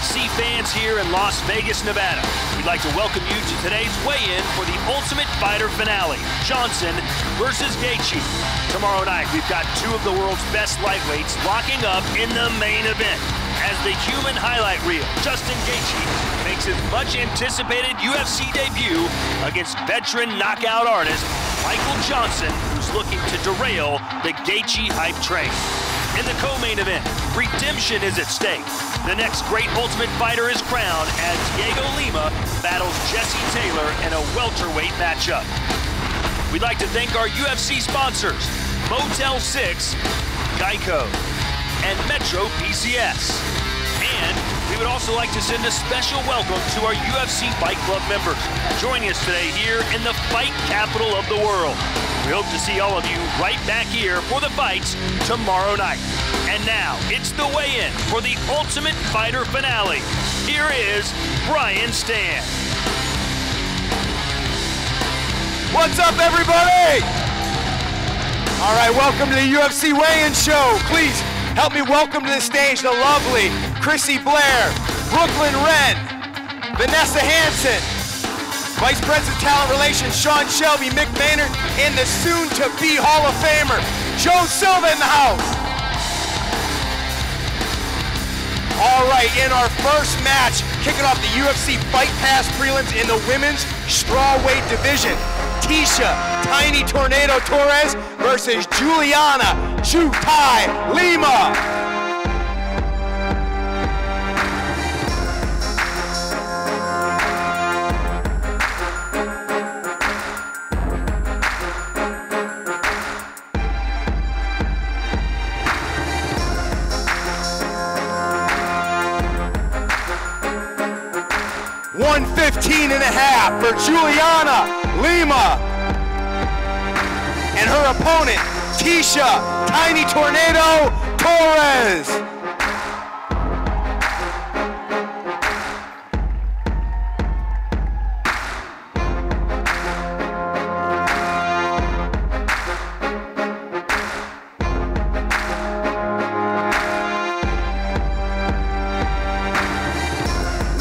UFC fans here in Las Vegas, Nevada. We'd like to welcome you to today's weigh-in for the Ultimate Fighter finale, Johnson versus Gaethje. Tomorrow night, we've got two of the world's best lightweights locking up in the main event. As the human highlight reel, Justin Gaethje makes his much-anticipated UFC debut against veteran knockout artist Michael Johnson, who's looking to derail the Gaethje hype train. In the co-main event, redemption is at stake. The next great Ultimate Fighter is crowned as Diego Lima battles Jesse Taylor in a welterweight matchup. We'd like to thank our UFC sponsors, Motel 6, Geico, and Metro PCS. And we would also like to send a special welcome to our UFC Fight Club members joining us today here in the fight capital of the world. We hope to see all of you right back here for the fights tomorrow night. And now, it's the weigh-in for the Ultimate Fighter finale. Here is Brian Stann. What's up, everybody? All right, welcome to the UFC weigh-in show. Please help me welcome to the stage the lovely Chrissy Blair, Brooklyn Wren, Vanessa Hansen, Vice President Talent Relations Sean Shelby, Mick Maynard, and the soon-to-be Hall of Famer, Joe Silva in the house. All right, in our first match, kicking off the UFC Fight Pass prelims in the women's strawweight division, H.E.A.T Tiny Tornado Torres versus Juliana Chu-Tai Lima. $115.5 for Juliana Lima. And her opponent, H.E.A.T Tiny Tornado Torres.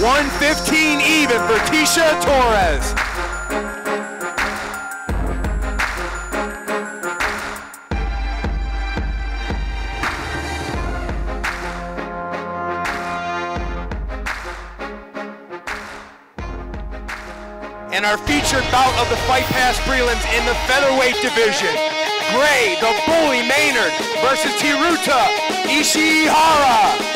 $115 even for H.E.A.T Torres. And our featured bout of the Fight Pass prelims in the featherweight division, Gray, the Bully Maynard versus Teruta Ishihara.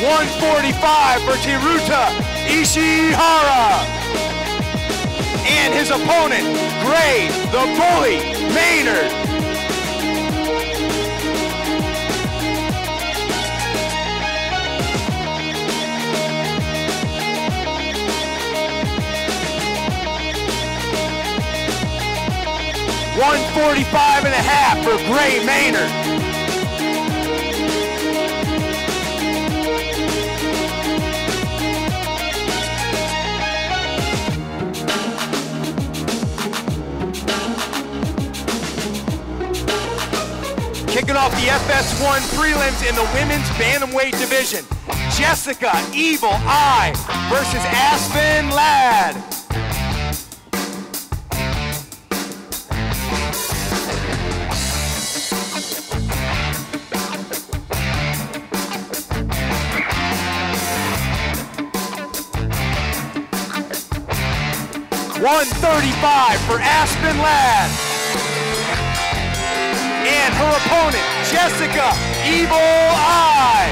$145 for Teruta Ishihara. And his opponent, Gray, the Bully Maynard. $145.5 for Gray Maynard. Kicking off the FS1 prelims in the women's bantamweight division, Jessica Evil Eye versus Aspen Ladd. $135 for Aspen Ladd. And her opponent, Jessica Evil Eye.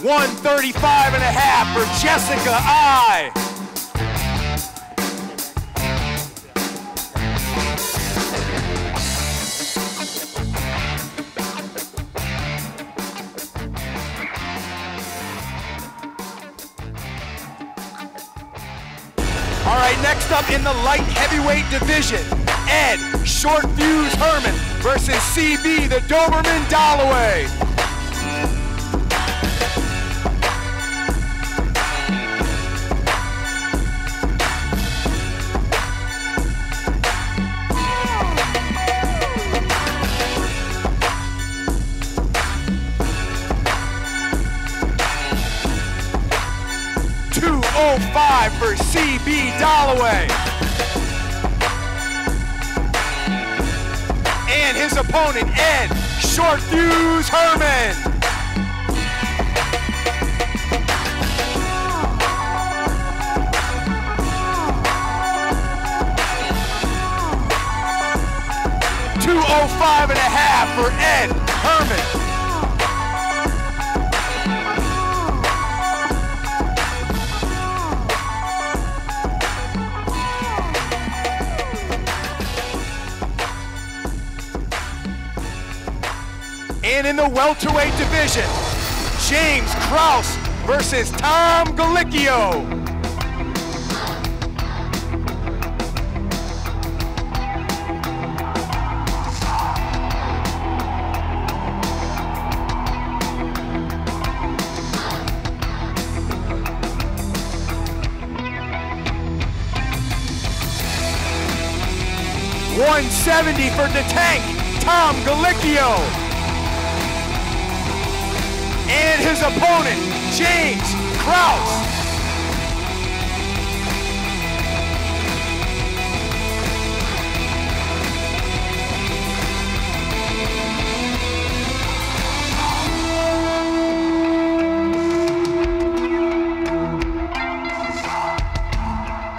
$135.5 for Jessica Eye. right, next up in the light heavyweight division, Ed Short Fuse Herman versus CB the Doberman Dalloway. $205 for CB Dalloway. And his opponent, Ed Short Fuse Herman. $205.5 for Ed Herman. And in the welterweight division, James Krause versus Tom Galicchio. $170 for the Tank, Tom Galicchio. And his opponent, James Krause.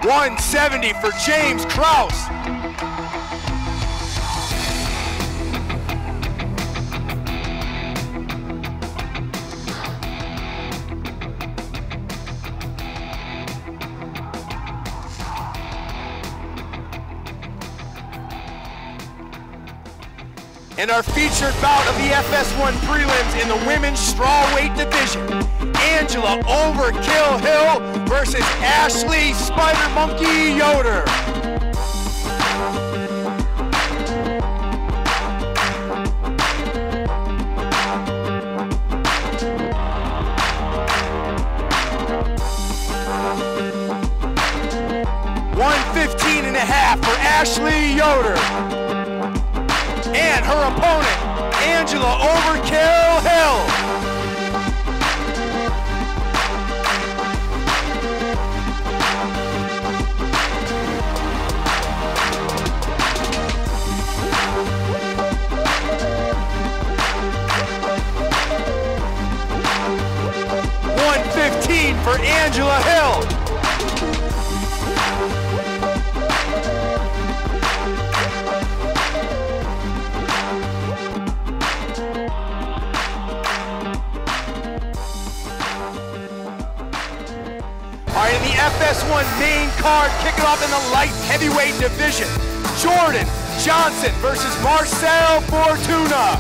$170 for James Krause. And our featured bout of the FS1 prelims in the women's strawweight division, Angela Overkill Hill versus Ashley Spider Monkey Yoder. $115.5 for Ashley Yoder. And her opponent, Angela Overkill Hill. $115 for Angela Hill. All right, in the FS1 main card, kicking off in the light heavyweight division, Jordan Johnson versus Marcel Fortuna.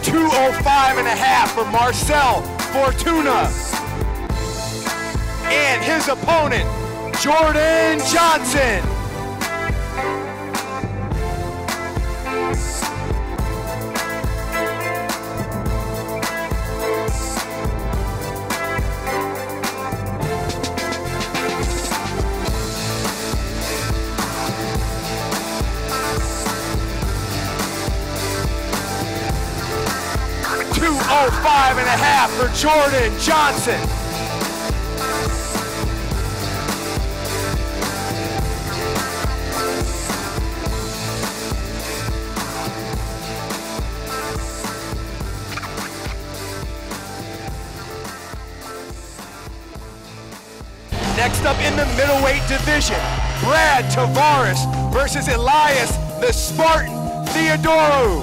$205.5 for Marcel Fortuna. And his opponent, Jordan Johnson. $205.5 for Jordan Johnson. Next up in the middleweight division, Brad Tavares versus Elias the Spartan Theodorou.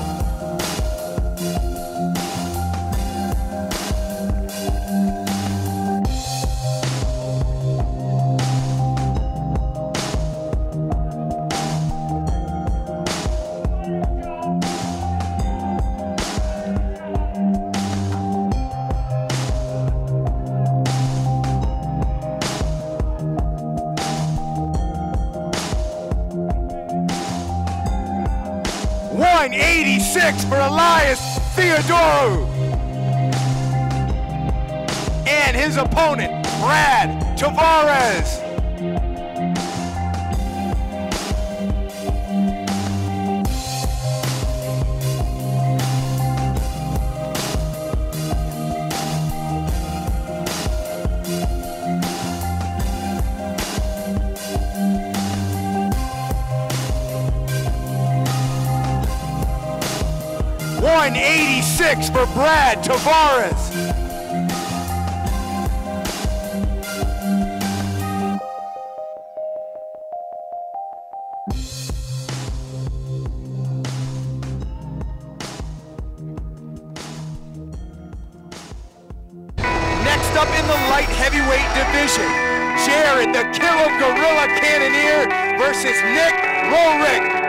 $186 for Elias Theodorou. And his opponent, Brad Tavares. $186 for Brad Tavares. Next up in the light heavyweight division, Jared the Killer Gorilla Cannonier versus Nick Roehrick.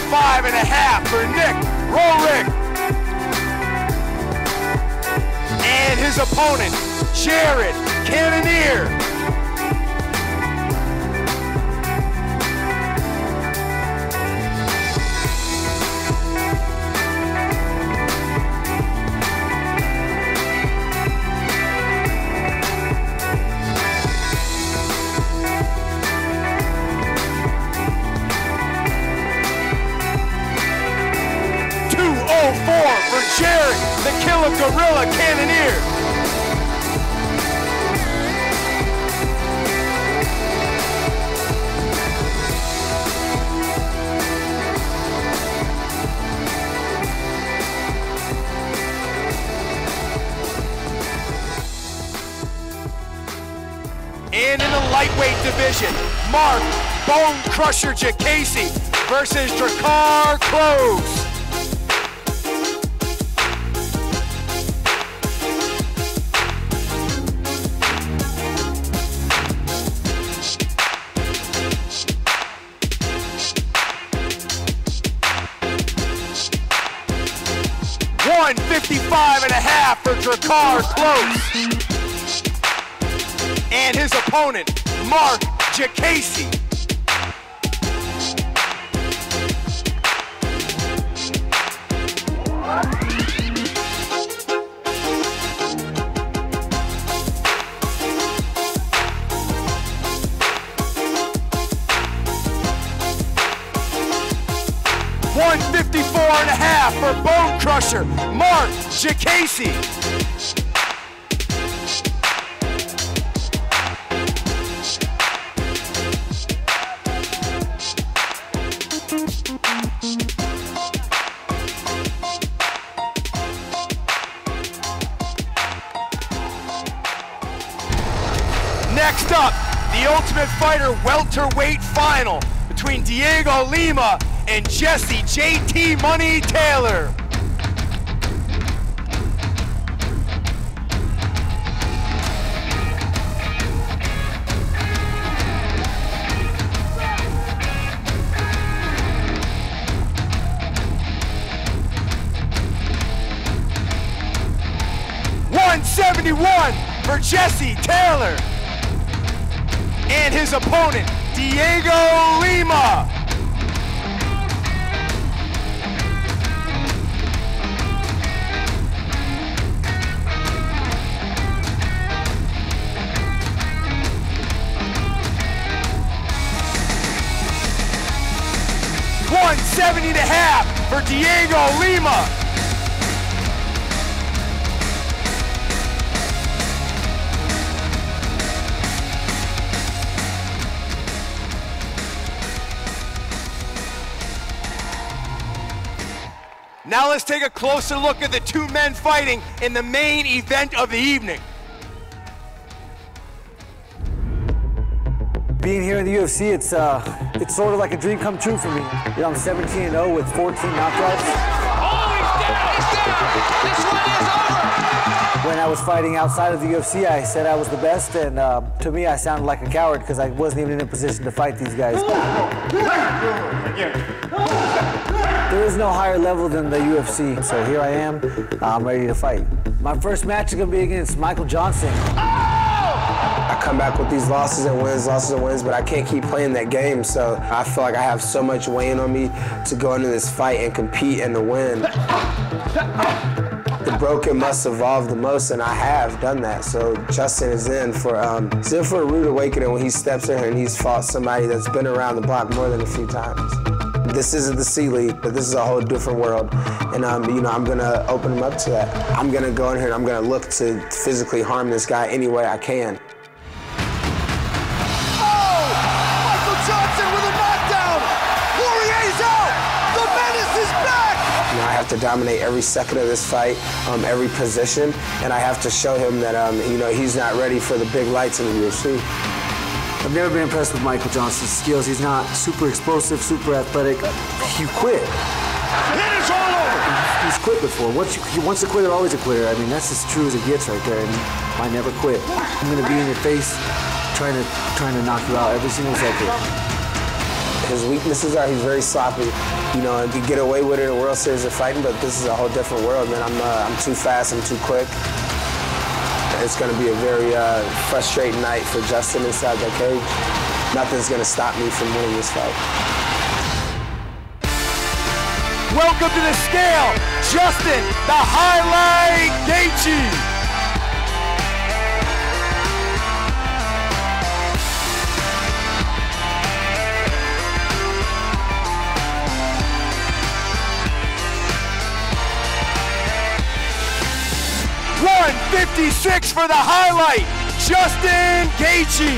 $5.5 for Nick Roehrick. And his opponent, Jared Cannonier. For Jared, the Killer Gorilla Cannonier. And in the lightweight division, Mark Bone Crusher Diakiese versus Drakkar Klose. $155.5 for Drakkar Klose. And his opponent, Mark Diakiese. $154.5 for Bone Crusher, Mark Diakiese. Next up, the Ultimate Fighter welterweight final between Diego Lima and Jesse JT Money Taylor. $171 for Jesse Taylor. And his opponent, Diego Lima. $179 9.5 for Diego Lima. Now let's take a closer look at the two men fighting in the main event of the evening. Being here in the UFC, it's sort of like a dream come true for me. You know, I'm 17-0 with 14 knockouts. Oh, he's down! He's down! This one is over! When I was fighting outside of the UFC, I said I was the best, and to me, I sounded like a coward because I wasn't even in a position to fight these guys. There is no higher level than the UFC, so here I am. I'm ready to fight. My first match is going to be against Michael Johnson. I come back with these losses and wins, but I can't keep playing that game, so I feel like I have so much weighing on me to go into this fight and compete and to win. The broken must evolve the most, and I have done that, so Justin is in for a rude awakening when he steps in here and he's fought somebody that's been around the block more than a few times. This isn't the C League, but this is a whole different world. And you know, I'm gonna open him up to that. I'm gonna go in here and I'm gonna look to physically harm this guy any way I can. Oh! Michael Johnson with a knockdown! Poirier's out! The menace is back! You know, I have to dominate every second of this fight, every position, and I have to show him that you know, he's not ready for the big lights in the UFC. I've never been impressed with Michael Johnson's skills. He's not super explosive, super athletic. He quit. It is all over! He's quit before. Once a quitter, always a quitter. I mean, that's as true as it gets right there, and I never quit. I'm gonna be in your face trying to knock you out every single second. His weaknesses are he's very sloppy. You know, he could get away with it in World Series of fighting, but this is a whole different world, man. I'm too fast, I'm too quick. It's going to be a very frustrating night for Justin inside that cage. Nothing's going to stop me from winning this fight. Welcome to the scale, Justin, the Highlight Gaethje. $156 for the highlight, Justin Gaethje.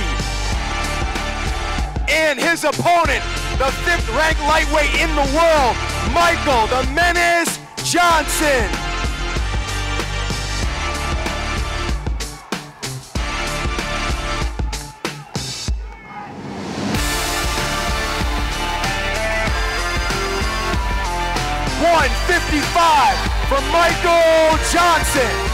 And his opponent, the 5th-ranked lightweight in the world, Michael the Menace Johnson. $155 for Michael Johnson.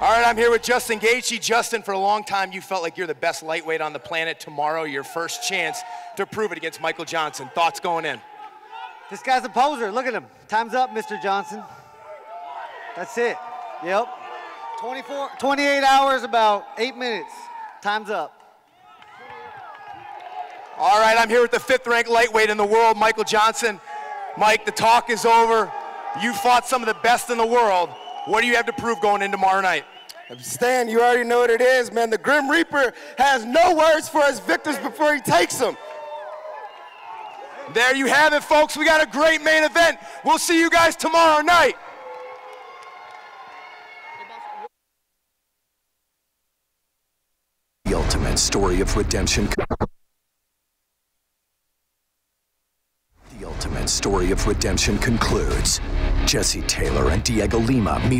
All right, I'm here with Justin Gaethje. Justin, for a long time, you felt like you're the best lightweight on the planet. Tomorrow, your first chance to prove it against Michael Johnson. Thoughts going in? This guy's a poser. Look at him. Time's up, Mr. Johnson. That's it. Yep. 28 hours, about 8 minutes. Time's up. All right, I'm here with the 5th-ranked lightweight in the world, Michael Johnson. Mike, the talk is over. You fought some of the best in the world. What do you have to prove going in tomorrow night? Stan, you already know what it is, man. The Grim Reaper has no words for his victims before he takes them. There you have it, folks. We got a great main event. We'll see you guys tomorrow night. The ultimate story of redemption. The ultimate story of redemption concludes. Jesse Taylor and Diego Lima meet